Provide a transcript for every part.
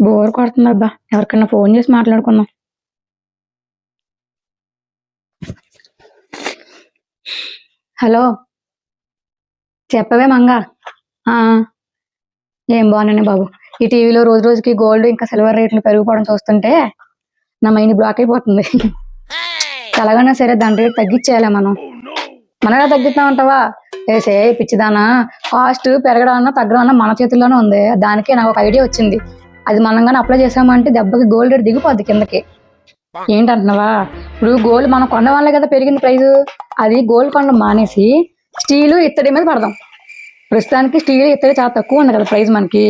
Bore కొడుతుంది అబ్బా, ఎవరికైనా ఫోన్ చేసి మాట్లాడుకుందాం. హలో, చెప్పవే మంగ. ఆ, ఏం బాగున్నానే బాబు. ఈ టీవీలో రోజు రోజుకి గోల్డ్ ఇంకా సిల్వర్ రేట్లు పెరిగిపోవడం చూస్తుంటే నా మైండ్ బ్లాక్ అయిపోతుంది. ఎలాగైనా సరే దాని రేట్ తగ్గించేయాలి. మనగా తగ్గిస్తామంటావా? వేసే పిచ్చిదానా, కాస్ట్ పెరగడాన్నా తగ్గడాన్నా మన చేతుల్లోనే ఉంది. దానికే నాకు ఒక ఐడియా వచ్చింది. అది మనం కానీ అప్లై చేసామంటే దెబ్బకి గోల్డ్ రేట్ దిగిపోద్ది కిందకి. ఏంటంటున్నావా? ఇప్పుడు గోల్డ్ మనం కొన్న వాళ్ళే కదా పెరిగింది ప్రైజు. అది గోల్డ్ కొనడం మానేసి స్టీలు ఇత్తడి మీద పడదాం. ప్రస్తుతానికి స్టీల్ ఇత్తడి చాలా తక్కువ ఉంది కదా ప్రైజ్ మనకి.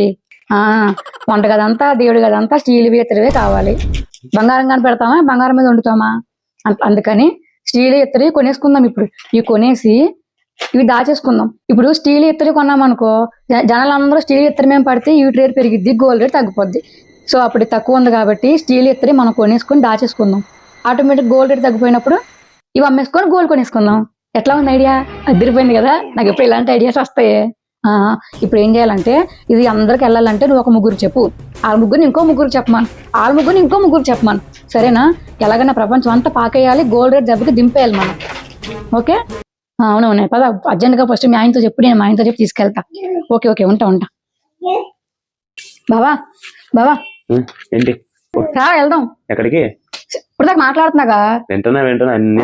వంట గదంతా దేవుడి గదంతా స్టీల్ ఇత్తడివే కావాలి. బంగారం కానీ పెడతామా, బంగారం మీద వండుతామా? అందుకని స్టీల్ ఇత్తడి కొనేసుకుందాం. ఇప్పుడు ఇవి కొనేసి ఇవి దాచేసుకుందాం. ఇప్పుడు స్టీల్ ఇత్తడి కొన్నామనుకో, జనాలందరూ స్టీల్ ఇత్తడి మేము పడితే ఈ రేట్ పెరిగిద్ది, గోల్డ్ రేట్ తగ్గిపోద్ది. సో అప్పుడు తక్కువ ఉంది కాబట్టి స్టీల్ ఇత్తడి మనం కొనేసుకుని దాచేసుకుందాం. ఆటోమేటిక్ గోల్డ్ రేట్ తగ్గిపోయినప్పుడు ఇవి అమ్మేసుకొని గోల్డ్ కొనేసుకుందాం. ఎట్లా ఉంది ఐడియా? అదిరిపోయింది కదా. నాకు ఎప్పుడు ఇలాంటి ఐడియాస్ వస్తాయి. ఇప్పుడు ఏం చేయాలంటే, ఇది అందరికి వెళ్ళాలంటే నువ్వు ఒక ముగ్గురు చెప్పు, వాళ్ళ ముగ్గురిని ఇంకో ముగ్గురు చెప్పమాను, వాళ్ళ ముగ్గురిని ఇంకో ముగ్గురు చెప్పమాను. సరేనా? ఎలాగైనా ప్రపంచం అంతా పాకేయాలి, గోల్డ్ రేట్ దెబ్బకి దింపేయాలి మనం. ఓకే? అవునవునే పద, అర్జెంట్గా ఫస్ట్ మీ ఆయనతో చెప్పు, నేను మా ఆయనతో చెప్పి తీసుకెళ్తా. ఓకే ఓకే, ఉంటా. బావా బావా, ఏంటి? వెళ్దాం. ఎక్కడికి? ఇప్పుడు దాకా మాట్లాడుతున్నాగా. వింటున్నా అన్ని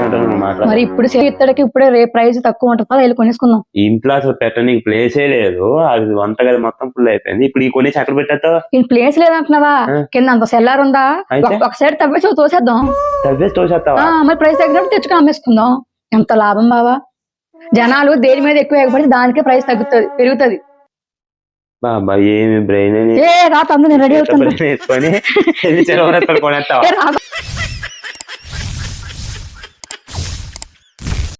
మరి ఇప్పుడు ఇత్తడికి ఇప్పుడే రేట్ ప్రైస్ తక్కువ ఉంటుంది, పద వెళ్ళి కొనేసుకుందాం. ఇంట్లో అసలు పెట్టడానికి ప్లేసే లేదు. అది వంటగది మొత్తం ఫుల్ అయిపోయింది. ఇప్పుడు ఈ కొనేసి అక్కడ పెట్టేస్తావు? ప్లేస్ లేదంటున్నావా? కింద అంత సెల్లార్ ఉందా? ఒక సైడ్ తవ్వేసి తోసేద్దాం. తోసేస్తావా? మరి ప్రైస్ తగ్గినప్పుడు తెచ్చుకొని అమ్మేసుకుందాం. ఎంత లాభం బావా. జనాలు దేని మీద ఎక్కువ ఎగబడితే దానికే ప్రైస్ తగ్గుతుంది, పెరుగుతుంది. ఏమి బ్రెయిన్ రాత నేను రెడీ అవుతాను. వేసుకొని